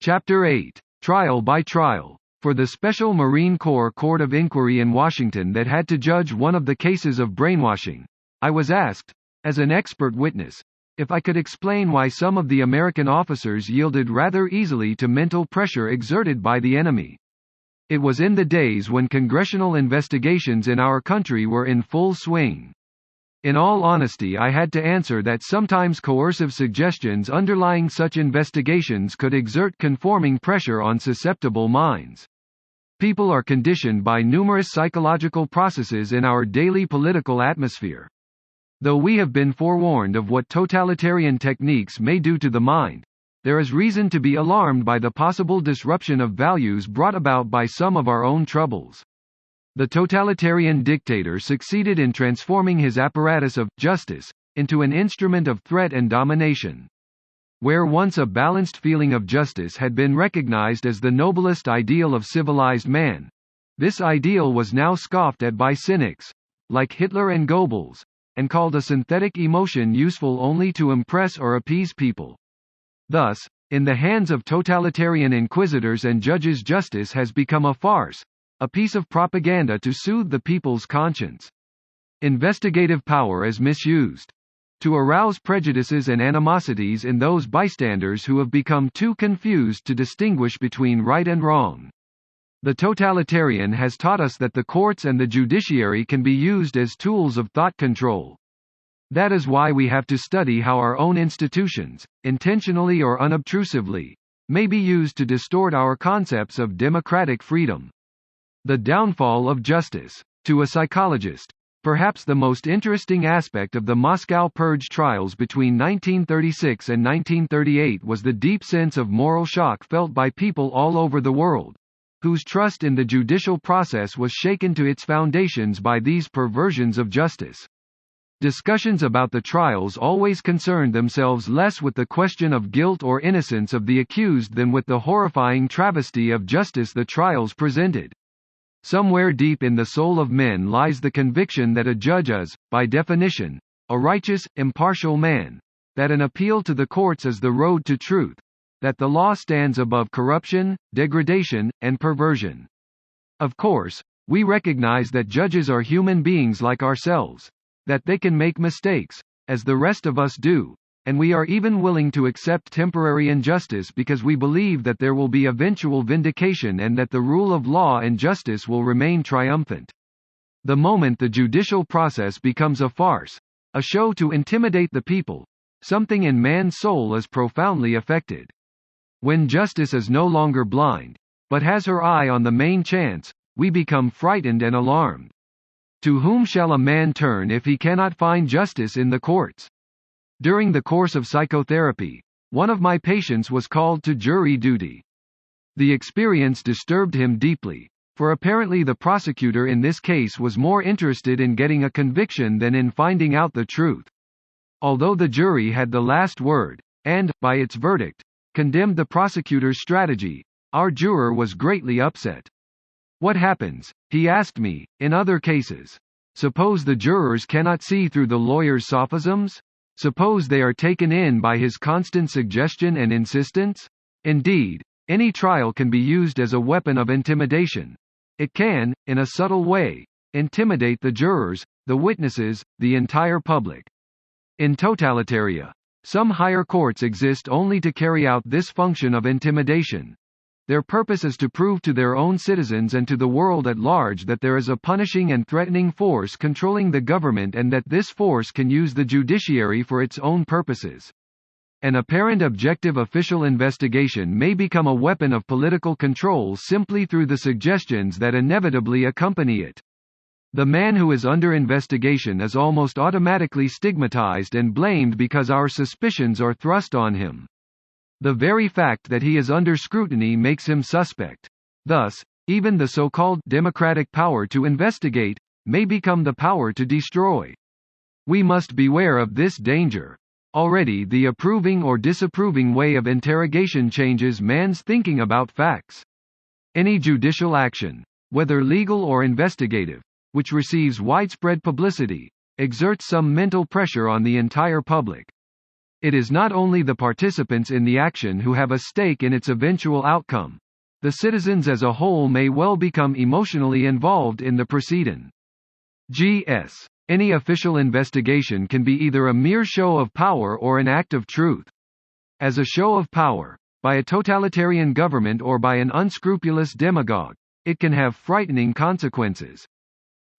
Chapter 8. Trial by Trial. For the Special Marine Corps Court of Inquiry in Washington that had to judge one of the cases of brainwashing, I was asked, as an expert witness, if I could explain why some of the American officers yielded rather easily to mental pressure exerted by the enemy. It was in the days when congressional investigations in our country were in full swing. In all honesty, I had to answer that sometimes coercive suggestions underlying such investigations could exert conforming pressure on susceptible minds. People are conditioned by numerous psychological processes in our daily political atmosphere. Though we have been forewarned of what totalitarian techniques may do to the mind, there is reason to be alarmed by the possible disruption of values brought about by some of our own troubles. The totalitarian dictator succeeded in transforming his apparatus of justice into an instrument of threat and domination. Where once a balanced feeling of justice had been recognized as the noblest ideal of civilized man, this ideal was now scoffed at by cynics, like Hitler and Goebbels, and called a synthetic emotion useful only to impress or appease people. Thus, in the hands of totalitarian inquisitors and judges, justice has become a farce, a piece of propaganda to soothe the people's conscience. Investigative power is misused to arouse prejudices and animosities in those bystanders who have become too confused to distinguish between right and wrong. The totalitarian has taught us that the courts and the judiciary can be used as tools of thought control. That is why we have to study how our own institutions, intentionally or unobtrusively, may be used to distort our concepts of democratic freedom. The downfall of justice. To a psychologist, perhaps the most interesting aspect of the Moscow Purge trials between 1936 and 1938 was the deep sense of moral shock felt by people all over the world, whose trust in the judicial process was shaken to its foundations by these perversions of justice. Discussions about the trials always concerned themselves less with the question of guilt or innocence of the accused than with the horrifying travesty of justice the trials presented. Somewhere deep in the soul of men lies the conviction that a judge is, by definition, a righteous, impartial man, that an appeal to the courts is the road to truth, that the law stands above corruption, degradation, and perversion. Of course, we recognize that judges are human beings like ourselves, that they can make mistakes, as the rest of us do, and we are even willing to accept temporary injustice because we believe that there will be eventual vindication and that the rule of law and justice will remain triumphant. The moment the judicial process becomes a farce, a show to intimidate the people, something in man's soul is profoundly affected. When justice is no longer blind, but has her eye on the main chance, we become frightened and alarmed. To whom shall a man turn if he cannot find justice in the courts? During the course of psychotherapy, one of my patients was called to jury duty. The experience disturbed him deeply, for apparently the prosecutor in this case was more interested in getting a conviction than in finding out the truth. Although the jury had the last word, and, by its verdict, condemned the prosecutor's strategy, our juror was greatly upset. What happens, he asked me, in other cases? Suppose the jurors cannot see through the lawyer's sophisms? Suppose they are taken in by his constant suggestion and insistence? Indeed, any trial can be used as a weapon of intimidation. It can, in a subtle way, intimidate the jurors, the witnesses, the entire public. In totalitaria, some higher courts exist only to carry out this function of intimidation. Their purpose is to prove to their own citizens and to the world at large that there is a punishing and threatening force controlling the government and that this force can use the judiciary for its own purposes. An apparent objective official investigation may become a weapon of political control simply through the suggestions that inevitably accompany it. The man who is under investigation is almost automatically stigmatized and blamed because our suspicions are thrust on him. The very fact that he is under scrutiny makes him suspect. Thus, even the so-called democratic power to investigate may become the power to destroy. We must beware of this danger. Already the approving or disapproving way of interrogation changes man's thinking about facts. Any judicial action, whether legal or investigative, which receives widespread publicity, exerts some mental pressure on the entire public. It is not only the participants in the action who have a stake in its eventual outcome. The citizens as a whole may well become emotionally involved in the proceeding. Gs. Any official investigation can be either a mere show of power or an act of truth. As a show of power, by a totalitarian government or by an unscrupulous demagogue, it can have frightening consequences.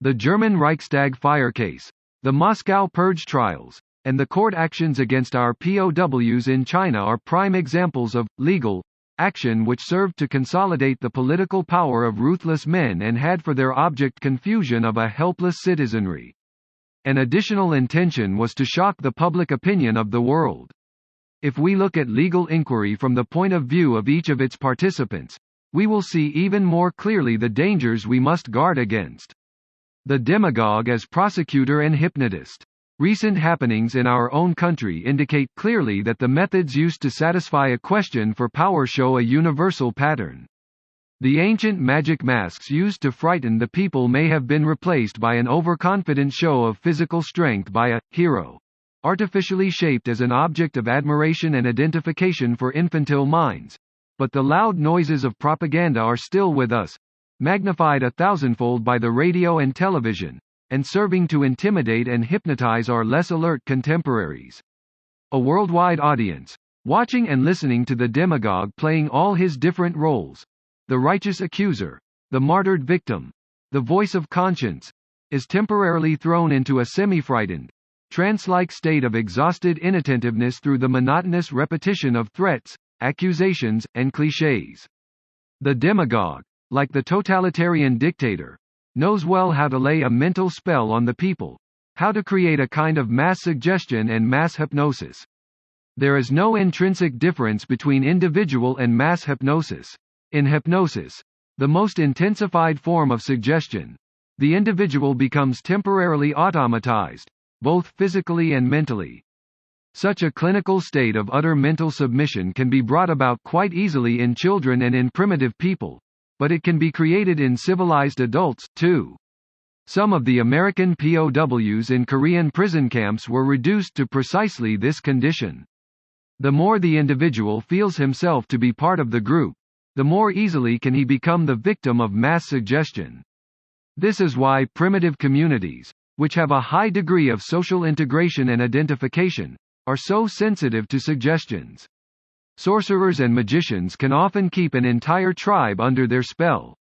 The German Reichstag fire case, the Moscow purge trials, and the court actions against our POWs in China are prime examples of legal action which served to consolidate the political power of ruthless men and had for their object confusion of a helpless citizenry. An additional intention was to shock the public opinion of the world. If we look at legal inquiry from the point of view of each of its participants, we will see even more clearly the dangers we must guard against. The demagogue as prosecutor and hypnotist. Recent happenings in our own country indicate clearly that the methods used to satisfy a question for power show a universal pattern. The ancient magic masks used to frighten the people may have been replaced by an overconfident show of physical strength by a hero, artificially shaped as an object of admiration and identification for infantile minds. But the loud noises of propaganda are still with us, magnified 1,000-fold by the radio and television, and serving to intimidate and hypnotize our less alert contemporaries. A worldwide audience, watching and listening to the demagogue playing all his different roles, the righteous accuser, the martyred victim, the voice of conscience, is temporarily thrown into a semi-frightened, trance-like state of exhausted inattentiveness through the monotonous repetition of threats, accusations, and clichés. The demagogue, like the totalitarian dictator, knows well how to lay a mental spell on the people, how to create a kind of mass suggestion and mass hypnosis. There is no intrinsic difference between individual and mass hypnosis. In hypnosis, the most intensified form of suggestion, the individual becomes temporarily automatized, both physically and mentally. Such a clinical state of utter mental submission can be brought about quite easily in children and in primitive people, but it can be created in civilized adults, too. Some of the American POWs in Korean prison camps were reduced to precisely this condition. The more the individual feels himself to be part of the group, the more easily can he become the victim of mass suggestion. This is why primitive communities, which have a high degree of social integration and identification, are so sensitive to suggestions. Sorcerers and magicians can often keep an entire tribe under their spell.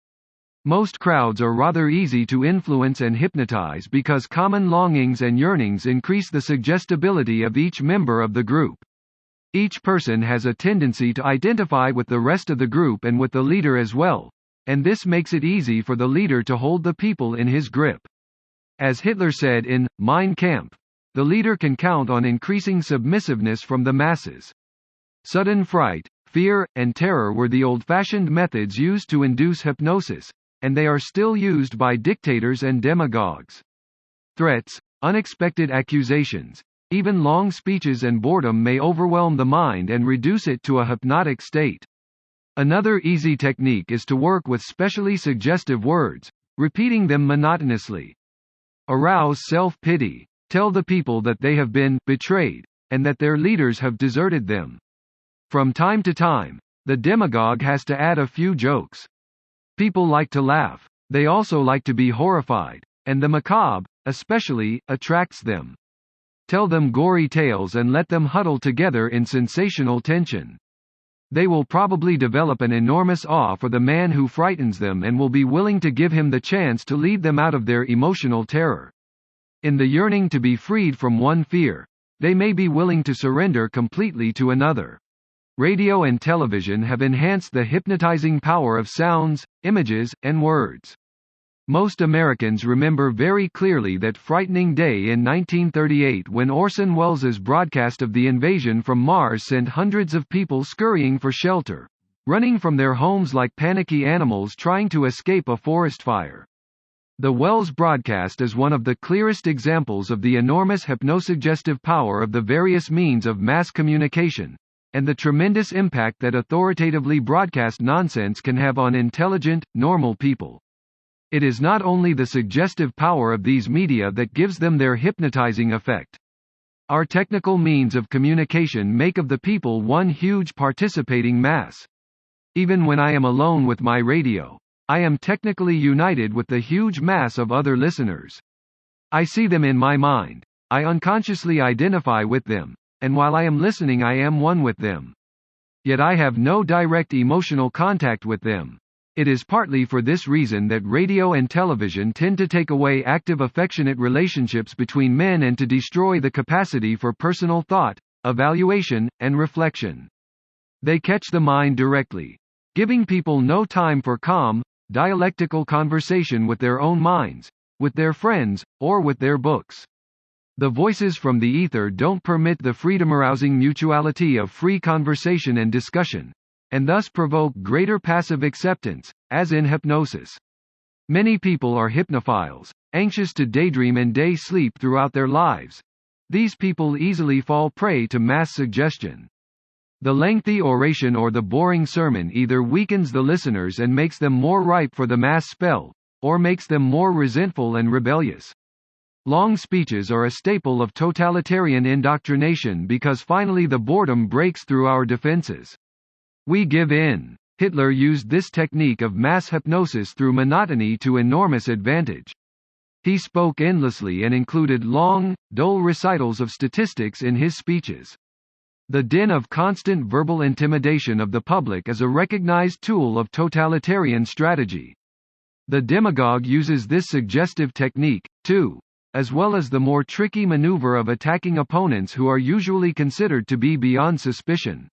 Most crowds are rather easy to influence and hypnotize because common longings and yearnings increase the suggestibility of each member of the group. Each person has a tendency to identify with the rest of the group and with the leader as well, and this makes it easy for the leader to hold the people in his grip. As Hitler said in Mein Kampf, the leader can count on increasing submissiveness from the masses. Sudden fright, fear, and terror were the old-fashioned methods used to induce hypnosis, and they are still used by dictators and demagogues. Threats, unexpected accusations, even long speeches and boredom may overwhelm the mind and reduce it to a hypnotic state. Another easy technique is to work with specially suggestive words, repeating them monotonously. Arouse self-pity, tell the people that they have been betrayed, and that their leaders have deserted them. From time to time, the demagogue has to add a few jokes. People like to laugh, they also like to be horrified, and the macabre, especially, attracts them. Tell them gory tales and let them huddle together in sensational tension. They will probably develop an enormous awe for the man who frightens them and will be willing to give him the chance to lead them out of their emotional terror. In the yearning to be freed from one fear, they may be willing to surrender completely to another. Radio and television have enhanced the hypnotizing power of sounds, images, and words. Most Americans remember very clearly that frightening day in 1938 when Orson Welles' broadcast of the invasion from Mars sent hundreds of people scurrying for shelter, running from their homes like panicky animals trying to escape a forest fire. The Welles broadcast is one of the clearest examples of the enormous hypnosuggestive power of the various means of mass communication, and the tremendous impact that authoritatively broadcast nonsense can have on intelligent, normal people. It is not only the suggestive power of these media that gives them their hypnotizing effect. Our technical means of communication make of the people one huge participating mass. Even when I am alone with my radio, I am technically united with the huge mass of other listeners. I see them in my mind. I unconsciously identify with them, and while I am listening, I am one with them. Yet I have no direct emotional contact with them. It is partly for this reason that radio and television tend to take away active affectionate relationships between men and to destroy the capacity for personal thought, evaluation, and reflection. They catch the mind directly, giving people no time for calm, dialectical conversation with their own minds, with their friends, or with their books. The voices from the ether don't permit the freedom-arousing mutuality of free conversation and discussion, and thus provoke greater passive acceptance, as in hypnosis. Many people are hypnophiles, anxious to daydream and day sleep throughout their lives. These people easily fall prey to mass suggestion. The lengthy oration or the boring sermon either weakens the listeners and makes them more ripe for the mass spell, or makes them more resentful and rebellious. Long speeches are a staple of totalitarian indoctrination because finally the boredom breaks through our defenses. We give in. Hitler used this technique of mass hypnosis through monotony to enormous advantage. He spoke endlessly and included long, dull recitals of statistics in his speeches. The din of constant verbal intimidation of the public is a recognized tool of totalitarian strategy. The demagogue uses this suggestive technique, too, as well as the more tricky maneuver of attacking opponents who are usually considered to be beyond suspicion.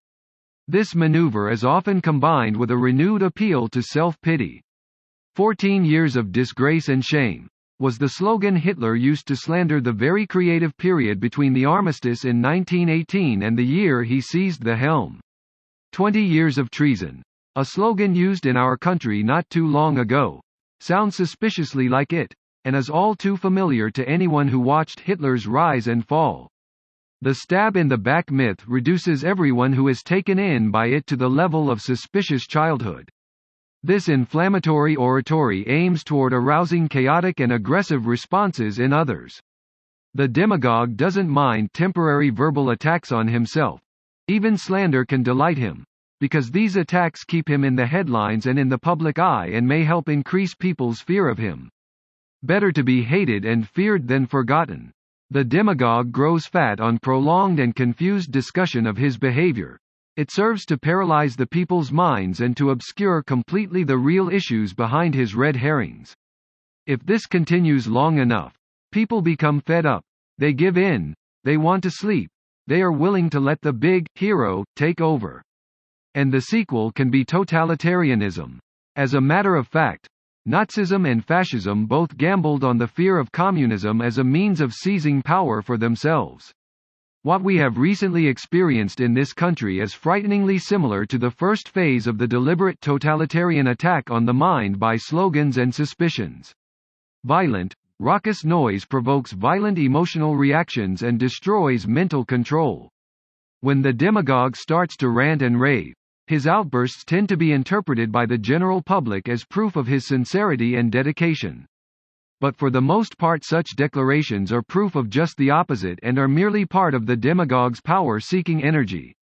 This maneuver is often combined with a renewed appeal to self-pity. 14 years of disgrace and shame was the slogan Hitler used to slander the very creative period between the armistice in 1918 and the year he seized the helm. 20 years of treason, a slogan used in our country not too long ago, sounds suspiciously like it, and is all too familiar to anyone who watched Hitler's rise and fall. The stab in the back myth reduces everyone who is taken in by it to the level of suspicious childhood. This inflammatory oratory aims toward arousing chaotic and aggressive responses in others. The demagogue doesn't mind temporary verbal attacks on himself. Even slander can delight him, because these attacks keep him in the headlines and in the public eye and may help increase people's fear of him. Better to be hated and feared than forgotten. The demagogue grows fat on prolonged and confused discussion of his behavior. It serves to paralyze the people's minds and to obscure completely the real issues behind his red herrings. If this continues long enough, people become fed up. They give in. They want to sleep. They are willing to let the big hero take over. And the sequel can be totalitarianism. As a matter of fact, Nazism and fascism both gambled on the fear of communism as a means of seizing power for themselves. What we have recently experienced in this country is frighteningly similar to the first phase of the deliberate totalitarian attack on the mind by slogans and suspicions. Violent, raucous noise provokes violent emotional reactions and destroys mental control. When the demagogue starts to rant and rave, his outbursts tend to be interpreted by the general public as proof of his sincerity and dedication. But for the most part such declarations are proof of just the opposite and are merely part of the demagogue's power-seeking energy.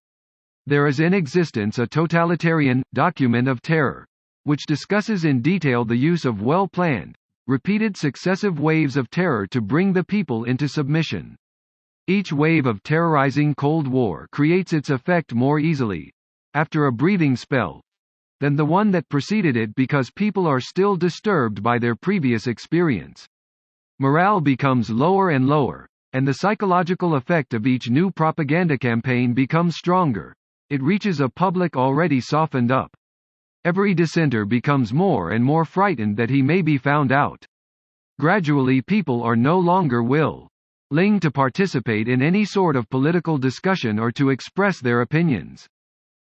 There is in existence a totalitarian document of terror, which discusses in detail the use of well-planned, repeated successive waves of terror to bring the people into submission. Each wave of terrorizing Cold War creates its effect more easily, after a breathing spell, than the one that preceded it because people are still disturbed by their previous experience. Morale becomes lower and lower, and the psychological effect of each new propaganda campaign becomes stronger. It reaches a public already softened up. Every dissenter becomes more and more frightened that he may be found out. Gradually people are no longer willing to participate in any sort of political discussion or to express their opinions.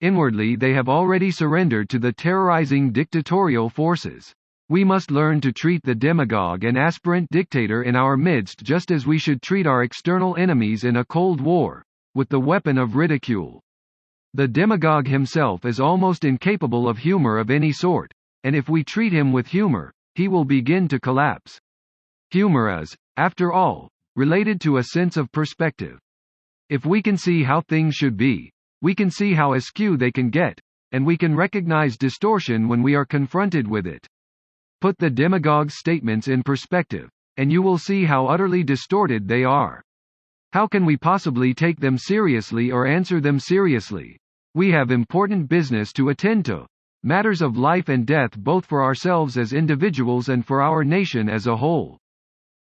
Inwardly they have already surrendered to the terrorizing dictatorial forces. We must learn to treat the demagogue and aspirant dictator in our midst just as we should treat our external enemies in a Cold War, with the weapon of ridicule. The demagogue himself is almost incapable of humor of any sort, and if we treat him with humor, he will begin to collapse. Humor is, after all, related to a sense of perspective. If we can see how things should be, we can see how askew they can get, and we can recognize distortion when we are confronted with it. Put the demagogue's statements in perspective, and you will see how utterly distorted they are. How can we possibly take them seriously or answer them seriously? We have important business to attend to, matters of life and death both for ourselves as individuals and for our nation as a whole.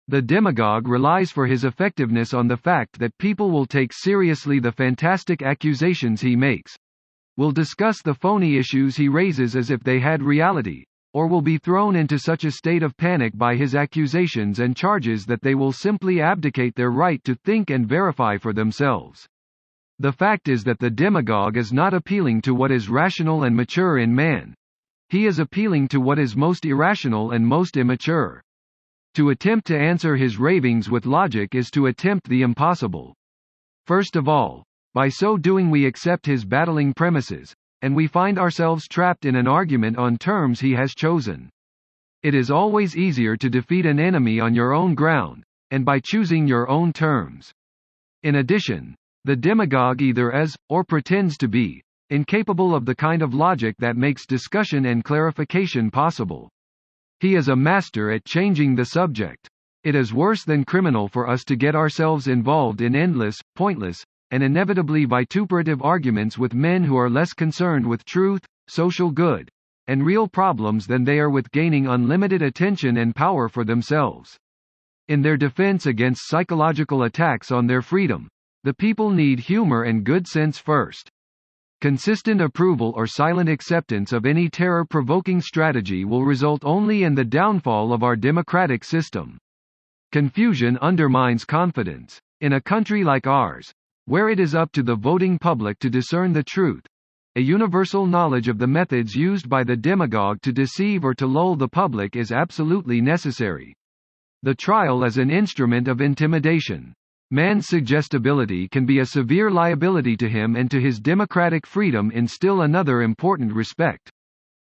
The demagogue relies for his effectiveness on the fact that people will take seriously the fantastic accusations he makes, will discuss the phony issues he raises as if they had reality, or will be thrown into such a state of panic by his accusations and charges that they will simply abdicate their right to think and verify for themselves. The fact is that the demagogue is not appealing to what is rational and mature in man. He is appealing to what is most irrational and most immature. To attempt to answer his ravings with logic is to attempt the impossible. First of all, by so doing we accept his battling premises, and we find ourselves trapped in an argument on terms he has chosen. It is always easier to defeat an enemy on your own ground, and by choosing your own terms. In addition, the demagogue either is, or pretends to be, incapable of the kind of logic that makes discussion and clarification possible. He is a master at changing the subject. It is worse than criminal for us to get ourselves involved in endless, pointless, and inevitably vituperative arguments with men who are less concerned with truth, social good, and real problems than they are with gaining unlimited attention and power for themselves. In their defense against psychological attacks on their freedom, the people need humor and good sense first. Consistent approval or silent acceptance of any terror-provoking strategy will result only in the downfall of our democratic system. Confusion undermines confidence. In a country like ours, where it is up to the voting public to discern the truth, a universal knowledge of the methods used by the demagogue to deceive or to lull the public is absolutely necessary. The trial is an instrument of intimidation. Man's suggestibility can be a severe liability to him and to his democratic freedom in still another important respect.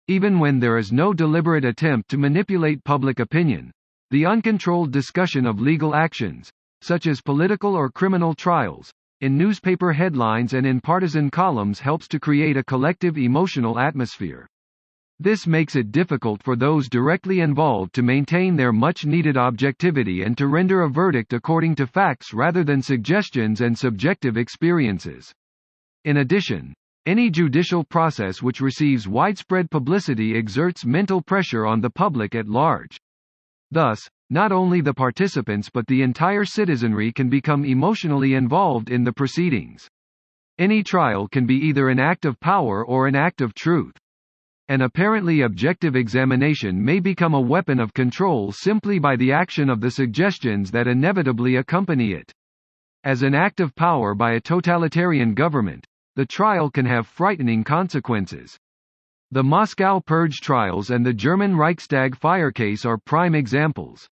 Even when there is no deliberate attempt to manipulate public opinion, the uncontrolled discussion of legal actions, such as political or criminal trials, in newspaper headlines and in partisan columns helps to create a collective emotional atmosphere. This makes it difficult for those directly involved to maintain their much-needed objectivity and to render a verdict according to facts rather than suggestions and subjective experiences. In addition, any judicial process which receives widespread publicity exerts mental pressure on the public at large. Thus, not only the participants but the entire citizenry can become emotionally involved in the proceedings. Any trial can be either an act of power or an act of truth. An apparently objective examination may become a weapon of control simply by the action of the suggestions that inevitably accompany it. As an act of power by a totalitarian government, the trial can have frightening consequences. The Moscow Purge trials and the German Reichstag fire case are prime examples.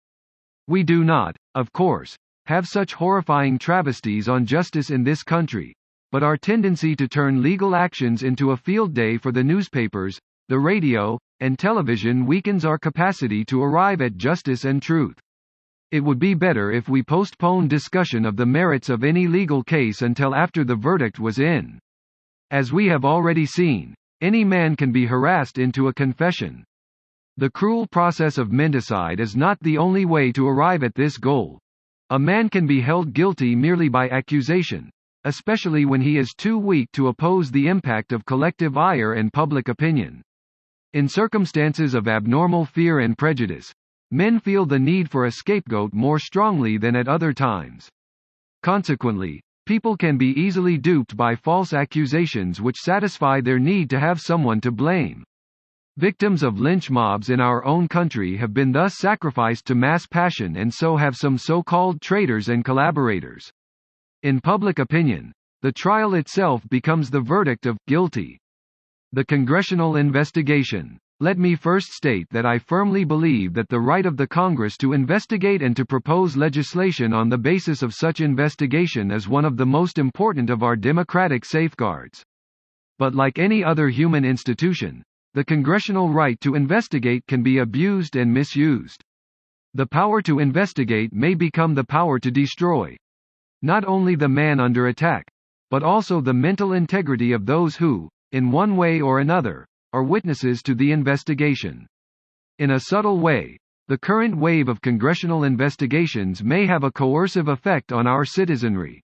We do not, of course, have such horrifying travesties on justice in this country, but our tendency to turn legal actions into a field day for the newspapers, the radio, and television weakens our capacity to arrive at justice and truth. It would be better if we postponed discussion of the merits of any legal case until after the verdict was in. As we have already seen, any man can be harassed into a confession. The cruel process of menticide is not the only way to arrive at this goal. A man can be held guilty merely by accusation, especially when he is too weak to oppose the impact of collective ire and public opinion. In circumstances of abnormal fear and prejudice, men feel the need for a scapegoat more strongly than at other times. Consequently, people can be easily duped by false accusations which satisfy their need to have someone to blame. Victims of lynch mobs in our own country have been thus sacrificed to mass passion, and so have some so-called traitors and collaborators. In public opinion, the trial itself becomes the verdict of guilty. The Congressional Investigation. Let me first state that I firmly believe that the right of the Congress to investigate and to propose legislation on the basis of such investigation is one of the most important of our democratic safeguards. But like any other human institution, the congressional right to investigate can be abused and misused. The power to investigate may become the power to destroy. Not only the man under attack, but also the mental integrity of those who, in one way or another, are witnesses to the investigation. In a subtle way, the current wave of congressional investigations may have a coercive effect on our citizenry.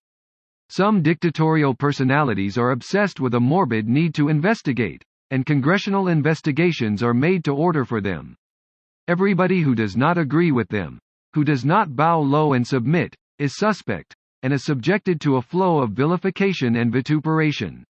Some dictatorial personalities are obsessed with a morbid need to investigate, and congressional investigations are made to order for them. Everybody who does not agree with them, who does not bow low and submit, is suspect, and is subjected to a flow of vilification and vituperation.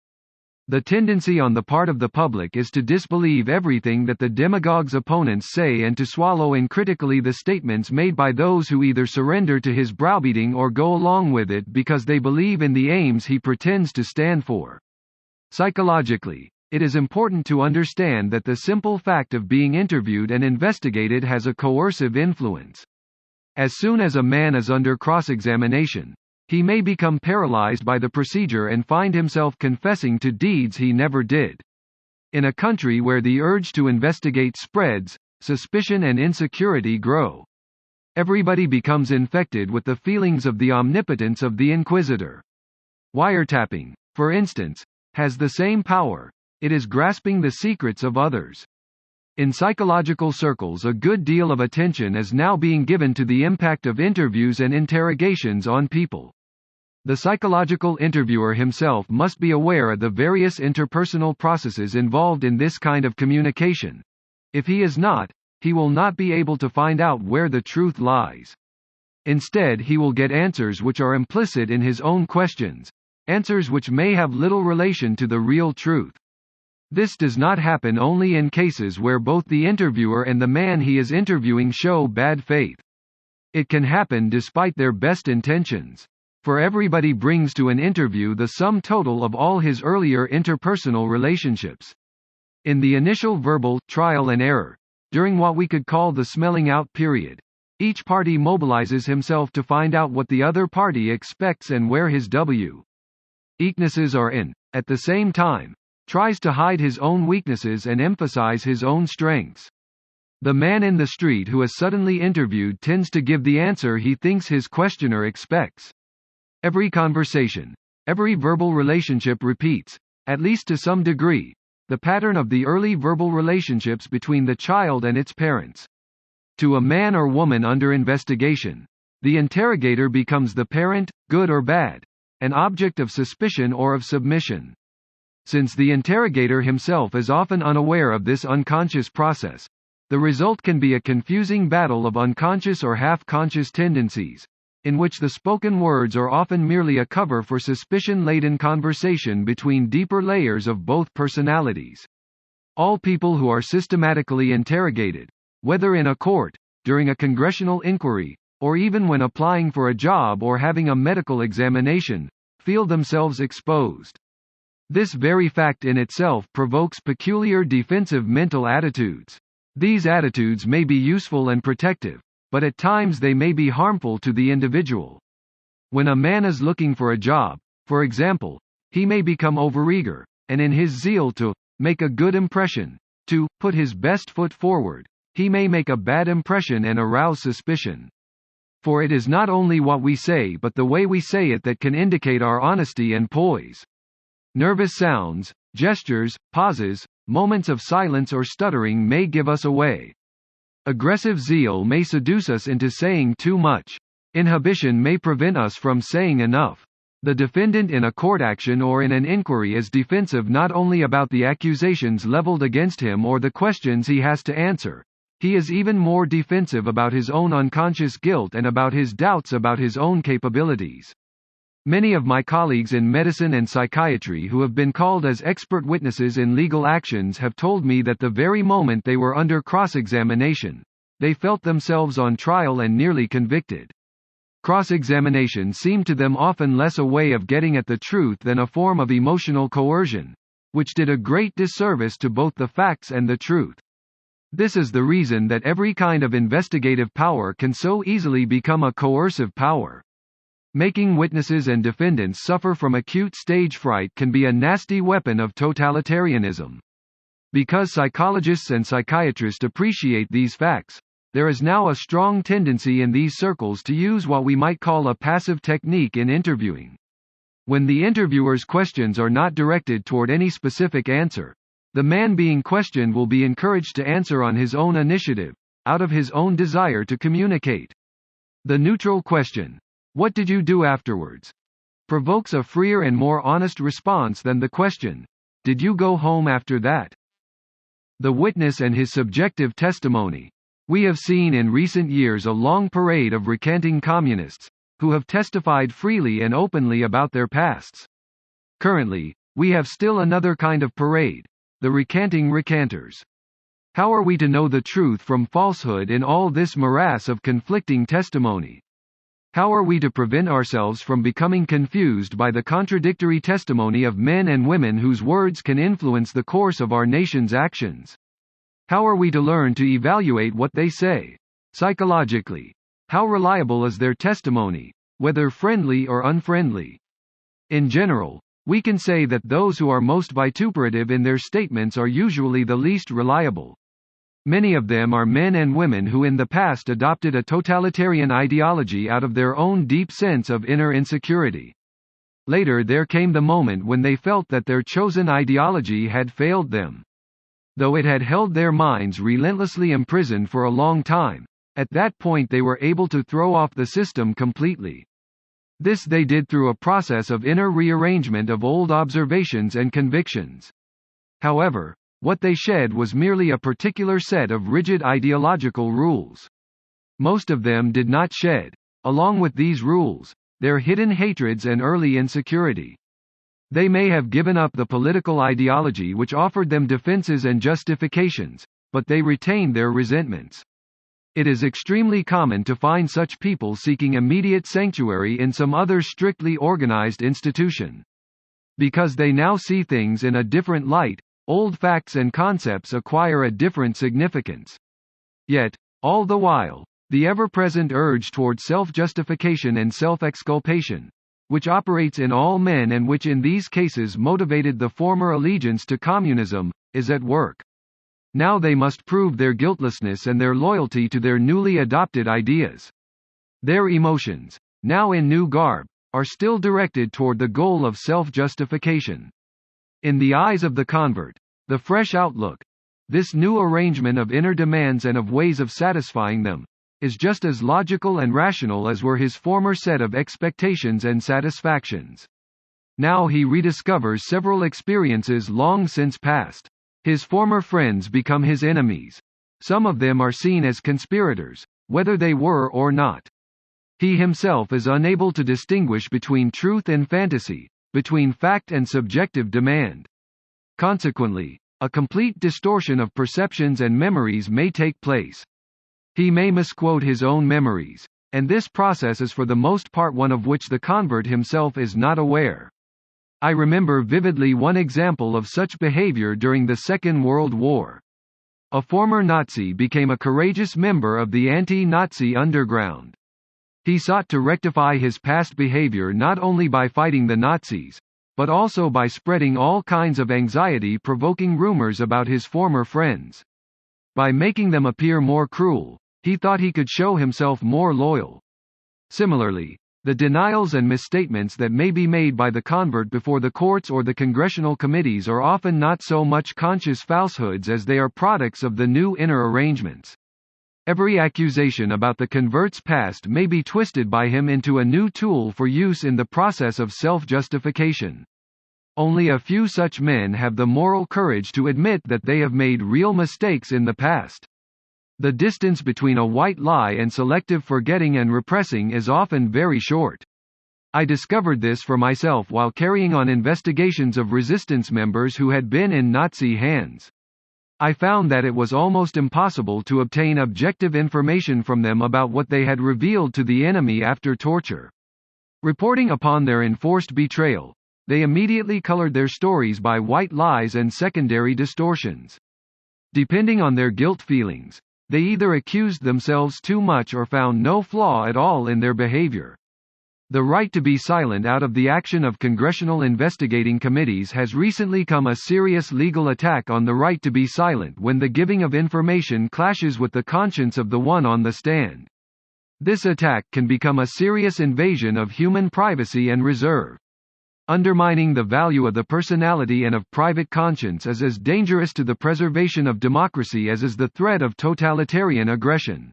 The tendency on the part of the public is to disbelieve everything that the demagogue's opponents say and to swallow uncritically the statements made by those who either surrender to his browbeating or go along with it because they believe in the aims he pretends to stand for. Psychologically, it is important to understand that the simple fact of being interviewed and investigated has a coercive influence. As soon as a man is under cross-examination, he may become paralyzed by the procedure and find himself confessing to deeds he never did. In a country where the urge to investigate spreads, suspicion and insecurity grow. Everybody becomes infected with the feelings of the omnipotence of the inquisitor. Wiretapping, for instance, has the same power. It is grasping the secrets of others. In psychological circles, a good deal of attention is now being given to the impact of interviews and interrogations on people. The psychological interviewer himself must be aware of the various interpersonal processes involved in this kind of communication. If he is not, he will not be able to find out where the truth lies. Instead, he will get answers which are implicit in his own questions, answers which may have little relation to the real truth. This does not happen only in cases where both the interviewer and the man he is interviewing show bad faith. It can happen despite their best intentions. For everybody brings to an interview the sum total of all his earlier interpersonal relationships. In the initial verbal trial and error, during what we could call the smelling out period, each party mobilizes himself to find out what the other party expects and where his weaknesses are in. At the same time, tries to hide his own weaknesses and emphasize his own strengths. The man in the street who is suddenly interviewed tends to give the answer he thinks his questioner expects. Every conversation, every verbal relationship repeats, at least to some degree, the pattern of the early verbal relationships between the child and its parents. To a man or woman under investigation, the interrogator becomes the parent, good or bad, an object of suspicion or of submission. Since the interrogator himself is often unaware of this unconscious process, the result can be a confusing battle of unconscious or half-conscious tendencies, in which the spoken words are often merely a cover for suspicion-laden conversation between deeper layers of both personalities. All people who are systematically interrogated, whether in a court, during a congressional inquiry, or even when applying for a job or having a medical examination, feel themselves exposed. This very fact in itself provokes peculiar defensive mental attitudes. These attitudes may be useful and protective, but at times they may be harmful to the individual. When a man is looking for a job, for example, he may become overeager, and in his zeal to make a good impression, to put his best foot forward, he may make a bad impression and arouse suspicion. For it is not only what we say but the way we say it that can indicate our honesty and poise. Nervous sounds, gestures, pauses, moments of silence or stuttering may give us away. Aggressive zeal may seduce us into saying too much. Inhibition may prevent us from saying enough. The defendant in a court action or in an inquiry is defensive not only about the accusations leveled against him or the questions he has to answer. He is even more defensive about his own unconscious guilt and about his doubts about his own capabilities. Many of my colleagues in medicine and psychiatry who have been called as expert witnesses in legal actions have told me that the very moment they were under cross-examination, they felt themselves on trial and nearly convicted. Cross-examination seemed to them often less a way of getting at the truth than a form of emotional coercion, which did a great disservice to both the facts and the truth. This is the reason that every kind of investigative power can so easily become a coercive power. Making witnesses and defendants suffer from acute stage fright can be a nasty weapon of totalitarianism. Because psychologists and psychiatrists appreciate these facts, There is now a strong tendency in these circles to use what we might call a passive technique in interviewing. When the interviewer's questions are not directed toward any specific answer, the man being questioned will be encouraged to answer on his own initiative, out of his own desire to communicate. The neutral question, "What did you do afterwards?" provokes a freer and more honest response than the question, "Did you go home after that?" The witness and his subjective testimony. We have seen in recent years a long parade of recanting communists, who have testified freely and openly about their pasts. Currently, we have still another kind of parade, the recanting recanters. How are we to know the truth from falsehood in all this morass of conflicting testimony? How are we to prevent ourselves from becoming confused by the contradictory testimony of men and women whose words can influence the course of our nation's actions? How are we to learn to evaluate what they say? Psychologically, how reliable is their testimony, whether friendly or unfriendly? In general, we can say that those who are most vituperative in their statements are usually the least reliable. Many of them are men and women who in the past adopted a totalitarian ideology out of their own deep sense of inner insecurity. Later there came the moment when they felt that their chosen ideology had failed them. Though it had held their minds relentlessly imprisoned for a long time, at that point they were able to throw off the system completely. This they did through a process of inner rearrangement of old observations and convictions. However, what they shed was merely a particular set of rigid ideological rules. Most of them did not shed, along with these rules, their hidden hatreds and early insecurity. They may have given up the political ideology which offered them defenses and justifications, but they retained their resentments. It is extremely common to find such people seeking immediate sanctuary in some other strictly organized institution. Because they now see things in a different light, old facts and concepts acquire a different significance. Yet, all the while, the ever-present urge toward self-justification and self-exculpation, which operates in all men and which in these cases motivated the former allegiance to communism, is at work. Now they must prove their guiltlessness and their loyalty to their newly adopted ideas. Their emotions, now in new garb, are still directed toward the goal of self-justification. In the eyes of the convert, the fresh outlook, this new arrangement of inner demands and of ways of satisfying them, is just as logical and rational as were his former set of expectations and satisfactions. Now he rediscovers several experiences long since past. His former friends become his enemies. Some of them are seen as conspirators, whether they were or not. He himself is unable to distinguish between truth and fantasy, between fact and subjective demand. Consequently, a complete distortion of perceptions and memories may take place. He may misquote his own memories, and this process is for the most part one of which the convert himself is not aware. I remember vividly one example of such behavior during the Second World War. A former Nazi became a courageous member of the anti-Nazi underground. He sought to rectify his past behavior not only by fighting the Nazis, but also by spreading all kinds of anxiety-provoking rumors about his former friends. By making them appear more cruel, he thought he could show himself more loyal. Similarly, the denials and misstatements that may be made by the convert before the courts or the congressional committees are often not so much conscious falsehoods as they are products of the new inner arrangements. Every accusation about the convert's past may be twisted by him into a new tool for use in the process of self-justification. Only a few such men have the moral courage to admit that they have made real mistakes in the past. The distance between a white lie and selective forgetting and repressing is often very short. I discovered this for myself while carrying on investigations of resistance members who had been in Nazi hands. I found that it was almost impossible to obtain objective information from them about what they had revealed to the enemy after torture. Reporting upon their enforced betrayal, they immediately colored their stories by white lies and secondary distortions. Depending on their guilt feelings, they either accused themselves too much or found no flaw at all in their behavior. The right to be silent out of the action of congressional investigating committees has recently come a serious legal attack on the right to be silent when the giving of information clashes with the conscience of the one on the stand. This attack can become a serious invasion of human privacy and reserve. Undermining the value of the personality and of private conscience is as dangerous to the preservation of democracy as is the threat of totalitarian aggression.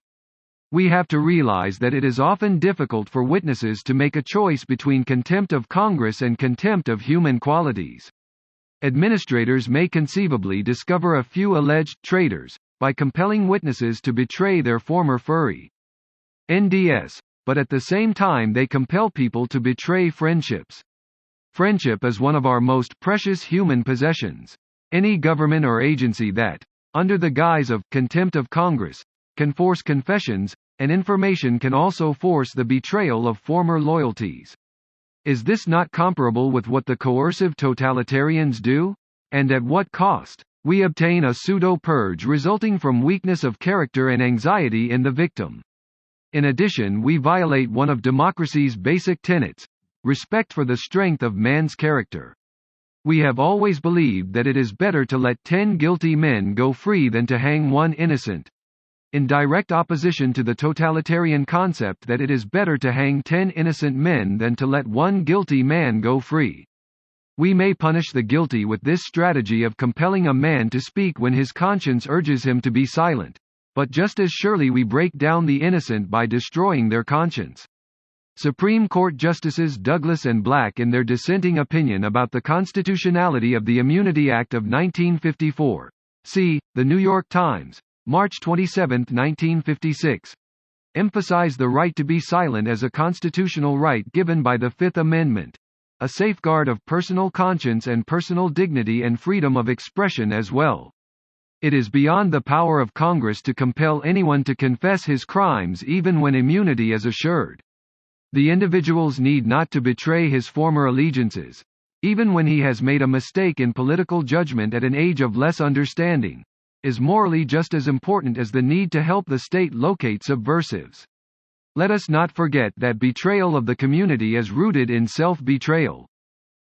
We have to realize that it is often difficult for witnesses to make a choice between contempt of Congress and contempt of human qualities. Administrators may conceivably discover a few alleged traitors by compelling witnesses to betray their former furry NDS, but at the same time they compel people to betray friendships. Friendship is one of our most precious human possessions. Any government or agency that, under the guise of contempt of Congress, can force confessions and information can also force the betrayal of former loyalties. Is this not comparable with what the coercive totalitarians do? And at what cost? We obtain a pseudo-purge resulting from weakness of character and anxiety in the victim. In addition, we violate one of democracy's basic tenets, respect for the strength of man's character. We have always believed that it is better to let 10 guilty men go free than to hang one innocent. In direct opposition to the totalitarian concept that it is better to hang 10 innocent men than to let one guilty man go free. We may punish the guilty with this strategy of compelling a man to speak when his conscience urges him to be silent, but just as surely we break down the innocent by destroying their conscience. Supreme Court Justices Douglas and Black, in their dissenting opinion about the constitutionality of the Immunity Act of 1954, see, The New York Times, March 27, 1956, emphasize the right to be silent as a constitutional right given by the Fifth Amendment, a safeguard of personal conscience and personal dignity and freedom of expression as well. It is beyond the power of Congress to compel anyone to confess his crimes even when immunity is assured. The individual's need not to betray his former allegiances, even when he has made a mistake in political judgment at an age of less understanding, is morally just as important as the need to help the state locate subversives. Let us not forget that betrayal of the community is rooted in self-betrayal.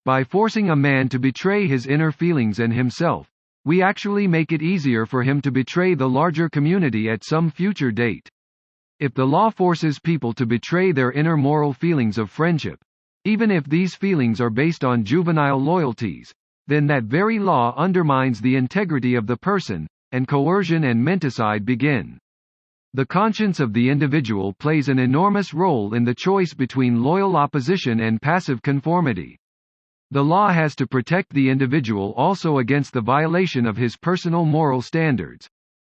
By forcing a man to betray his inner feelings and himself, we actually make it easier for him to betray the larger community at some future date. If the law forces people to betray their inner moral feelings of friendship, even if these feelings are based on juvenile loyalties, then that very law undermines the integrity of the person, and coercion and menticide begin. The conscience of the individual plays an enormous role in the choice between loyal opposition and passive conformity. The law has to protect the individual also against the violation of his personal moral standards.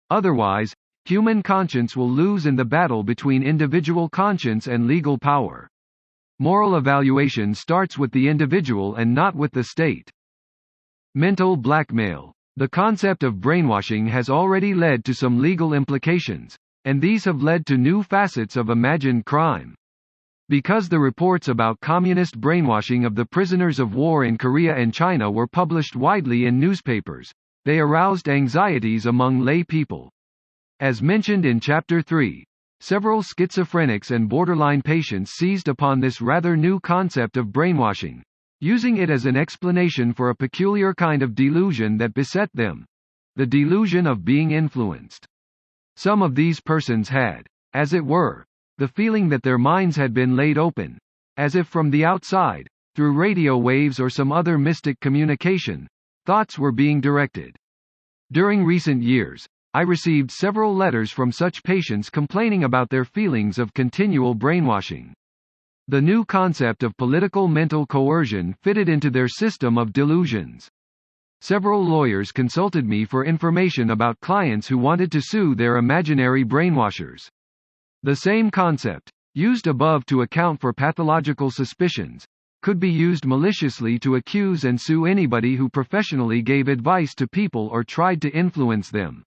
Otherwise, human conscience will lose in the battle between individual conscience and legal power. Moral evaluation starts with the individual and not with the state. Mental blackmail. The concept of brainwashing has already led to some legal implications, and these have led to new facets of imagined crime. Because the reports about communist brainwashing of the prisoners of war in Korea and China were published widely in newspapers, they aroused anxieties among lay people. As mentioned in Chapter 3, several schizophrenics and borderline patients seized upon this rather new concept of brainwashing, using it as an explanation for a peculiar kind of delusion that beset them: the delusion of being influenced. Some of these persons had, as it were, the feeling that their minds had been laid open, as if from the outside, through radio waves or some other mystic communication, thoughts were being directed. During recent years, I received several letters from such patients complaining about their feelings of continual brainwashing. The new concept of political mental coercion fitted into their system of delusions. Several lawyers consulted me for information about clients who wanted to sue their imaginary brainwashers. The same concept, used above to account for pathological suspicions, could be used maliciously to accuse and sue anybody who professionally gave advice to people or tried to influence them.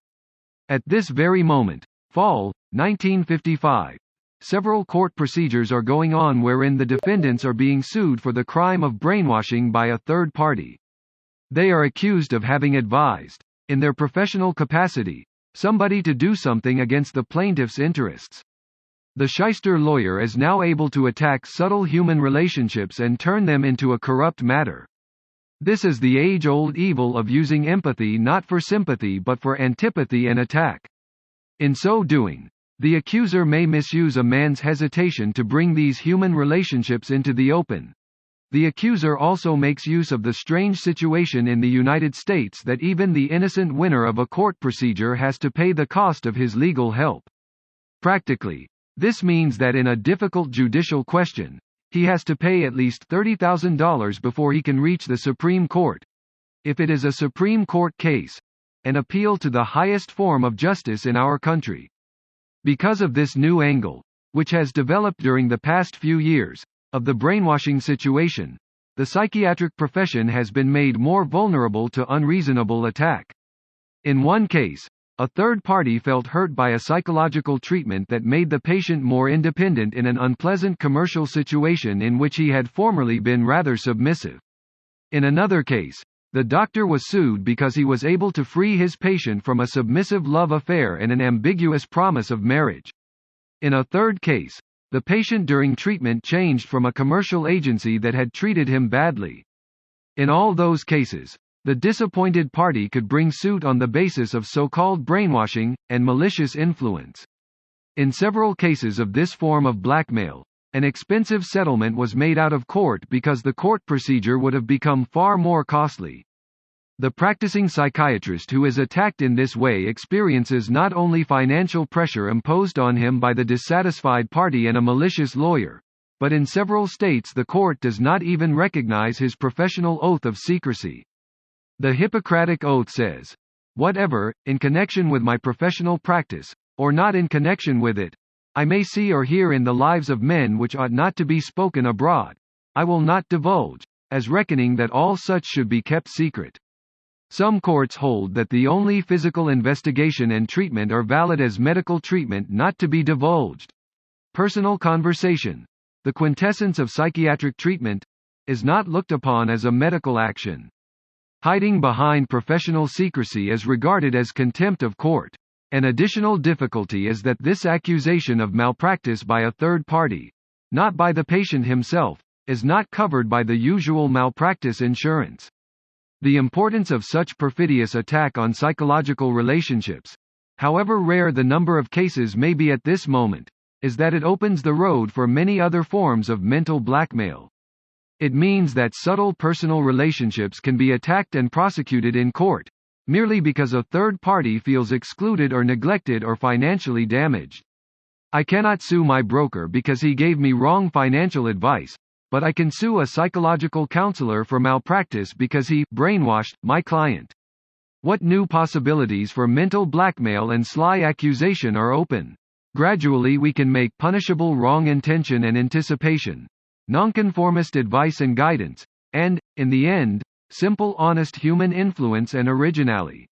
At this very moment, fall, 1955, several court procedures are going on wherein the defendants are being sued for the crime of brainwashing by a third party. They are accused of having advised, in their professional capacity, somebody to do something against the plaintiff's interests. The shyster lawyer is now able to attack subtle human relationships and turn them into a corrupt matter. This is the age-old evil of using empathy not for sympathy but for antipathy and attack. In so doing, the accuser may misuse a man's hesitation to bring these human relationships into the open. The accuser also makes use of the strange situation in the United States that even the innocent winner of a court procedure has to pay the cost of his legal help. Practically, this means that in a difficult judicial question, he has to pay at least $30,000 before he can reach the Supreme Court. If it is a Supreme Court case, an appeal to the highest form of justice in our country. Because of this new angle, which has developed during the past few years, of the brainwashing situation, the psychiatric profession has been made more vulnerable to unreasonable attack. In one case, a third party felt hurt by a psychological treatment that made the patient more independent in an unpleasant commercial situation in which he had formerly been rather submissive. In another case, the doctor was sued because he was able to free his patient from a submissive love affair and an ambiguous promise of marriage. In a third case, the patient during treatment changed from a commercial agency that had treated him badly. In all those cases, the disappointed party could bring suit on the basis of so-called brainwashing and malicious influence. In several cases of this form of blackmail, an expensive settlement was made out of court because the court procedure would have become far more costly. The practicing psychiatrist who is attacked in this way experiences not only financial pressure imposed on him by the dissatisfied party and a malicious lawyer, but in several states the court does not even recognize his professional oath of secrecy. The Hippocratic Oath says, "Whatever, in connection with my professional practice, or not in connection with it, I may see or hear in the lives of men which ought not to be spoken abroad, I will not divulge, as reckoning that all such should be kept secret." Some courts hold that the only physical investigation and treatment are valid as medical treatment not to be divulged. Personal conversation, the quintessence of psychiatric treatment, is not looked upon as a medical action. Hiding behind professional secrecy is regarded as contempt of court. An additional difficulty is that this accusation of malpractice by a third party, not by the patient himself, is not covered by the usual malpractice insurance. The importance of such perfidious attack on psychological relationships, however rare the number of cases may be at this moment, is that it opens the road for many other forms of mental blackmail. It means that subtle personal relationships can be attacked and prosecuted in court, merely because a third party feels excluded or neglected or financially damaged. I cannot sue my broker because he gave me wrong financial advice, but I can sue a psychological counselor for malpractice because he brainwashed my client. What new possibilities for mental blackmail and sly accusation are open? Gradually we can make punishable wrong intention and anticipation, nonconformist advice and guidance, and, in the end, simple honest human influence and originality.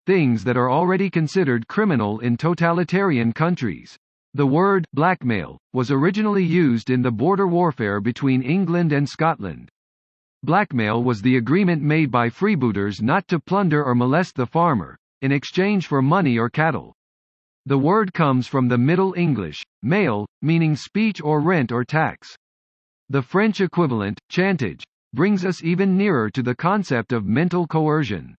Things that are already considered criminal in totalitarian countries. The word blackmail was originally used in the border warfare between England and Scotland. Blackmail was the agreement made by freebooters not to plunder or molest the farmer, in exchange for money or cattle. The word comes from the Middle English, mail, meaning speech or rent or tax. The French equivalent, chantage, brings us even nearer to the concept of mental coercion.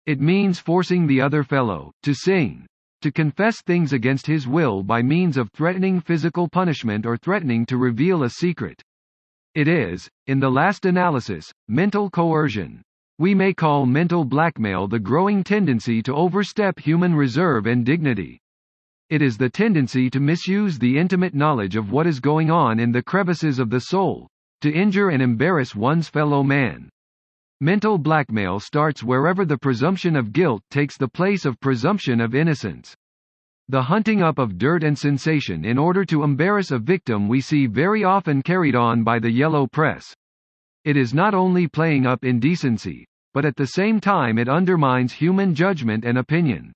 It means forcing the other fellow to sing, to confess things against his will by means of threatening physical punishment or threatening to reveal a secret. It is, in the last analysis, mental coercion. We may call mental blackmail the growing tendency to overstep human reserve and dignity. It is the tendency to misuse the intimate knowledge of what is going on in the crevices of the soul, to injure and embarrass one's fellow man. Mental blackmail starts wherever the presumption of guilt takes the place of presumption of innocence. The hunting up of dirt and sensation in order to embarrass a victim we see very often carried on by the yellow press. It is not only playing up indecency, but at the same time it undermines human judgment and opinion.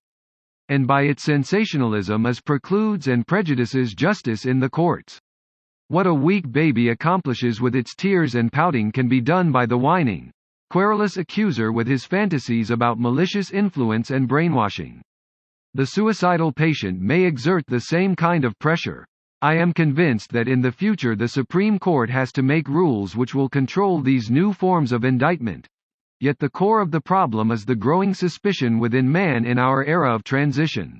And by its sensationalism it precludes and prejudices justice in the courts. What a weak baby accomplishes with its tears and pouting can be done by the whining, querulous accuser with his fantasies about malicious influence and brainwashing. The suicidal patient may exert the same kind of pressure. I am convinced that in the future the Supreme Court has to make rules which will control these new forms of indictment. Yet the core of the problem is the growing suspicion within man in our era of transition.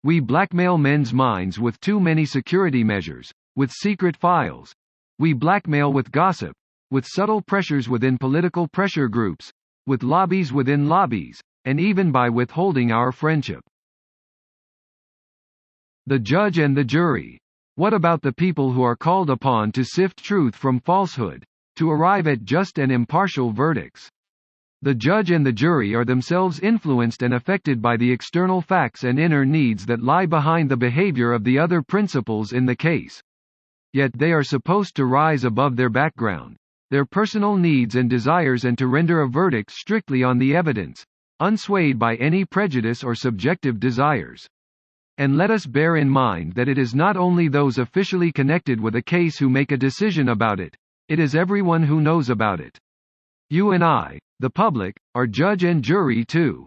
We blackmail men's minds with too many security measures, with secret files. We blackmail with gossip, with subtle pressures within political pressure groups, with lobbies within lobbies, and even by withholding our friendship. The judge and the jury. What about the people who are called upon to sift truth from falsehood, to arrive at just and impartial verdicts? The judge and the jury are themselves influenced and affected by the external facts and inner needs that lie behind the behavior of the other principals in the case. Yet they are supposed to rise above their background, their personal needs and desires, and to render a verdict strictly on the evidence, unswayed by any prejudice or subjective desires. And let us bear in mind that it is not only those officially connected with a case who make a decision about it, it is everyone who knows about it. You and I, the public, are judge and jury too.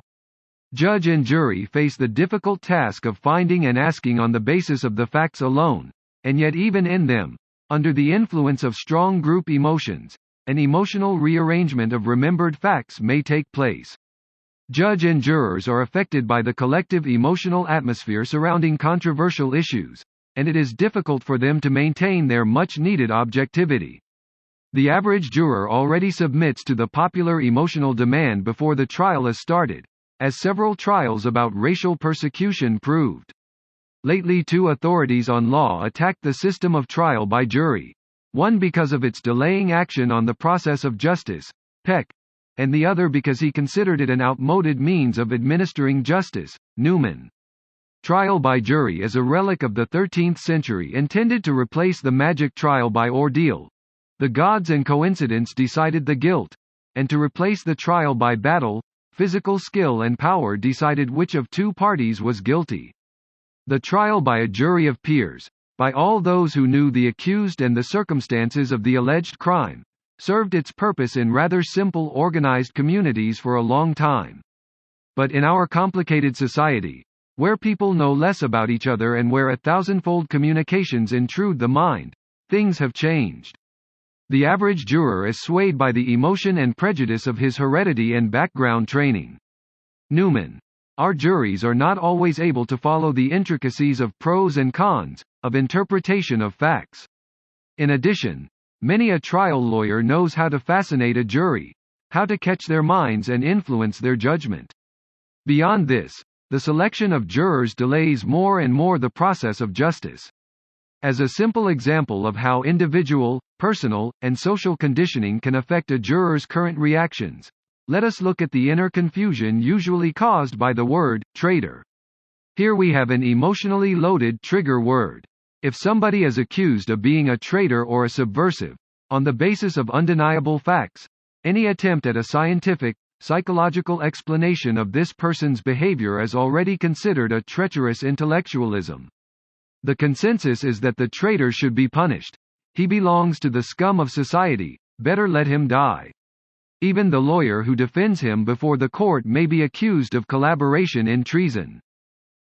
Judge and jury face the difficult task of finding and asking on the basis of the facts alone, and yet even in them, under the influence of strong group emotions, an emotional rearrangement of remembered facts may take place. Judge and jurors are affected by the collective emotional atmosphere surrounding controversial issues, and it is difficult for them to maintain their much-needed objectivity. The average juror already submits to the popular emotional demand before the trial is started, as several trials about racial persecution proved. Lately, two authorities on law attacked the system of trial by jury, one because of its delaying action on the process of justice, Peck, and the other because he considered it an outmoded means of administering justice, Newman. Trial by jury is a relic of the 13th century intended to replace the magic trial by ordeal. The gods and coincidence decided the guilt, and to replace the trial by battle, physical skill and power decided which of two parties was guilty. The trial by a jury of peers, by all those who knew the accused and the circumstances of the alleged crime, served its purpose in rather simple organized communities for a long time. But in our complicated society, where people know less about each other and where a thousandfold communications intrude the mind, things have changed. The average juror is swayed by the emotion and prejudice of his heredity and background training. Newman. Our juries are not always able to follow the intricacies of pros and cons, of interpretation of facts. In addition, many a trial lawyer knows how to fascinate a jury, how to catch their minds and influence their judgment. Beyond this, the selection of jurors delays more and more the process of justice. As a simple example of how individual, personal, and social conditioning can affect a juror's current reactions, let us look at the inner confusion usually caused by the word traitor. Here we have an emotionally loaded trigger word. If somebody is accused of being a traitor or a subversive, on the basis of undeniable facts, any attempt at a scientific, psychological explanation of this person's behavior is already considered a treacherous intellectualism. The consensus is that the traitor should be punished. He belongs to the scum of society, better let him die. Even the lawyer who defends him before the court may be accused of collaboration in treason.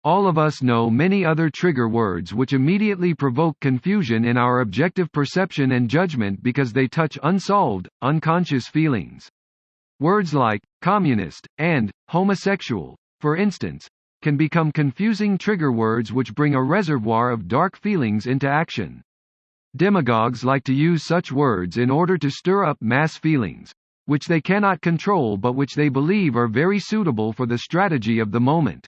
All of us know many other trigger words which immediately provoke confusion in our objective perception and judgment because they touch unsolved, unconscious feelings. Words like communist and homosexual, for instance, can become confusing trigger words which bring a reservoir of dark feelings into action. Demagogues like to use such words in order to stir up mass feelings, which they cannot control but which they believe are very suitable for the strategy of the moment.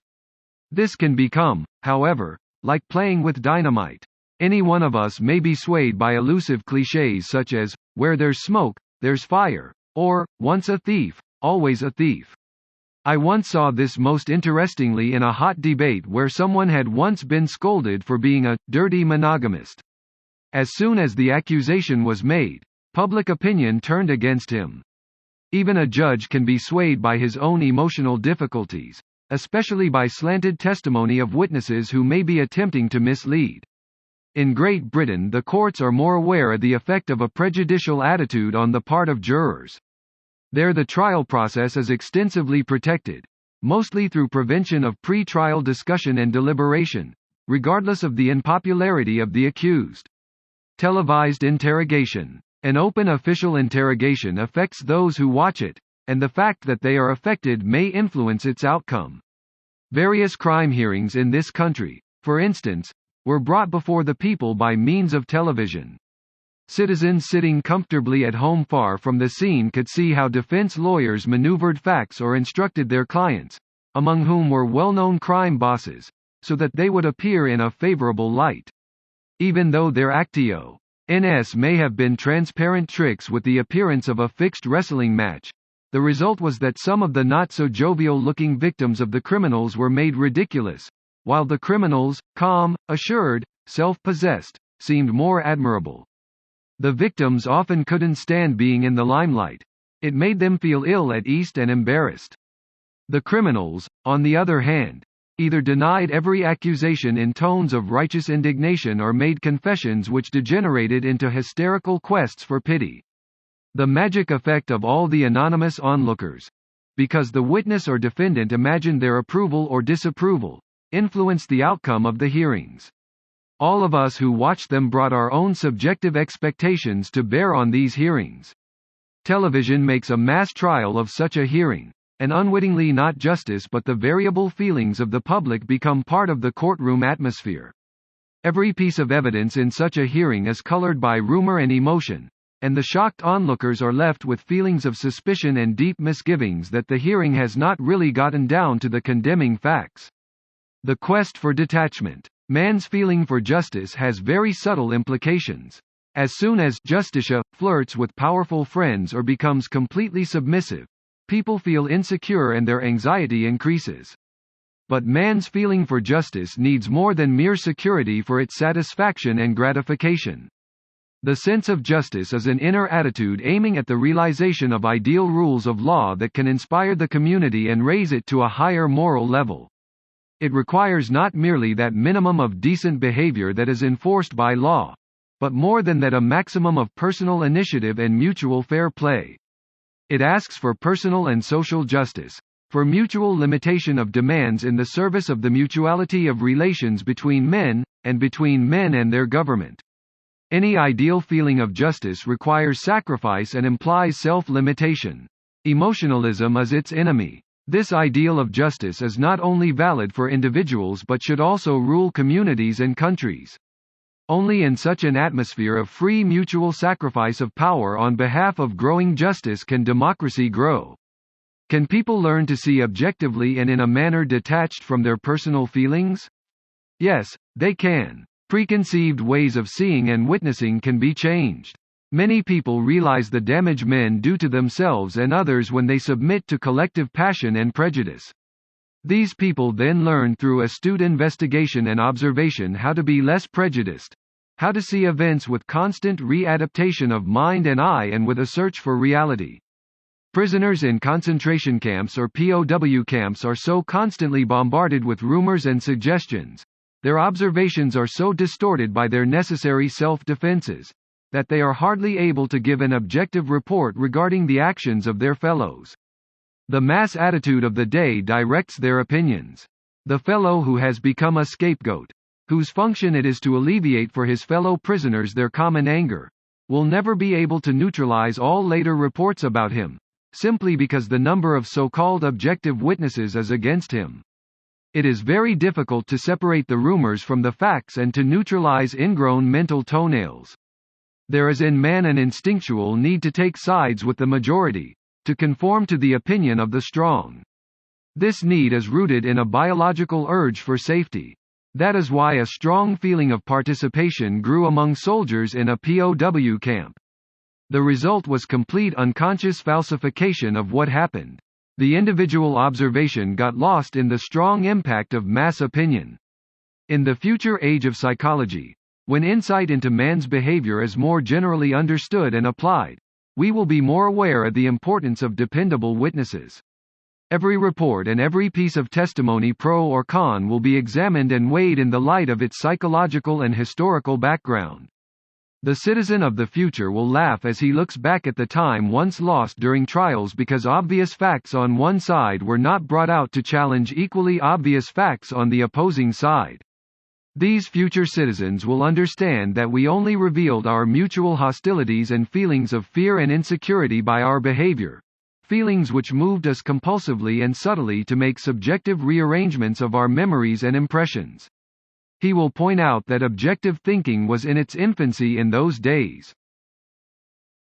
This can become, however, like playing with dynamite. Any one of us may be swayed by elusive clichés such as, where there's smoke, there's fire, or, once a thief, always a thief. I once saw this most interestingly in a hot debate where someone had once been scolded for being a dirty monogamist. As soon as the accusation was made, public opinion turned against him. Even a judge can be swayed by his own emotional difficulties, especially by slanted testimony of witnesses who may be attempting to mislead. In Great Britain, the courts are more aware of the effect of a prejudicial attitude on the part of jurors. There the trial process is extensively protected. mostly through prevention of pre-trial discussion and deliberation, regardless of the unpopularity of the accused. Televised interrogation. An open official interrogation affects those who watch it, and the fact that they are affected may influence its outcome. Various crime hearings in this country, for instance, were brought before the people by means of television. Citizens sitting comfortably at home far from the scene could see how defense lawyers maneuvered facts or instructed their clients, among whom were well-known crime bosses, so that they would appear in a favorable light. Even though their actions may have been transparent tricks with the appearance of a fixed wrestling match, the result was that some of the not-so-jovial-looking victims of the criminals were made ridiculous, while the criminals, calm, assured, self-possessed, seemed more admirable. The victims often couldn't stand being in the limelight. It made them feel ill at ease and embarrassed. The criminals, on the other hand, either denied every accusation in tones of righteous indignation or made confessions which degenerated into hysterical quests for pity. The magic effect of all the anonymous onlookers, because the witness or defendant imagined their approval or disapproval, influenced the outcome of the hearings. All of us who watched them brought our own subjective expectations to bear on these hearings. Television makes a mass trial of such a hearing, and unwittingly not justice but the variable feelings of the public become part of the courtroom atmosphere. Every piece of evidence in such a hearing is colored by rumor and emotion, and the shocked onlookers are left with feelings of suspicion and deep misgivings that the hearing has not really gotten down to the condemning facts. The quest for detachment. Man's feeling for justice has very subtle implications. As soon as Justicia flirts with powerful friends or becomes completely submissive, people feel insecure and their anxiety increases. But man's feeling for justice needs more than mere security for its satisfaction and gratification. The sense of justice is an inner attitude aiming at the realization of ideal rules of law that can inspire the community and raise it to a higher moral level. It requires not merely that minimum of decent behavior that is enforced by law, but more than that, a maximum of personal initiative and mutual fair play. It asks for personal and social justice, for mutual limitation of demands in the service of the mutuality of relations between men, and between men and their government. Any ideal feeling of justice requires sacrifice and implies self-limitation. Emotionalism is its enemy. This ideal of justice is not only valid for individuals but should also rule communities and countries. Only in such an atmosphere of free mutual sacrifice of power on behalf of growing justice can democracy grow. Can people learn to see objectively and in a manner detached from their personal feelings? Yes, they can. Preconceived ways of seeing and witnessing can be changed. Many people realize the damage men do to themselves and others when they submit to collective passion and prejudice. These people then learn through astute investigation and observation how to be less prejudiced, how to see events with constant readaptation of mind and eye and with a search for reality. Prisoners in concentration camps or POW camps are so constantly bombarded with rumors and suggestions, their observations are so distorted by their necessary self-defenses, that they are hardly able to give an objective report regarding the actions of their fellows. The mass attitude of the day directs their opinions. The fellow who has become a scapegoat, whose function it is to alleviate for his fellow prisoners their common anger, will never be able to neutralize all later reports about him, simply because the number of so-called objective witnesses is against him. It is very difficult to separate the rumors from the facts and to neutralize ingrown mental toenails. There is in man an instinctual need to take sides with the majority, to conform to the opinion of the strong. This need is rooted in a biological urge for safety. That is why a strong feeling of participation grew among soldiers in a POW camp. The result was complete unconscious falsification of what happened. The individual observation got lost in the strong impact of mass opinion. In the future age of psychology, when insight into man's behavior is more generally understood and applied, we will be more aware of the importance of dependable witnesses. Every report and every piece of testimony, pro or con, will be examined and weighed in the light of its psychological and historical background. The citizen of the future will laugh as he looks back at the time once lost during trials because obvious facts on one side were not brought out to challenge equally obvious facts on the opposing side. These future citizens will understand that we only revealed our mutual hostilities and feelings of fear and insecurity by our behavior, feelings which moved us compulsively and subtly to make subjective rearrangements of our memories and impressions. He will point out that objective thinking was in its infancy in those days.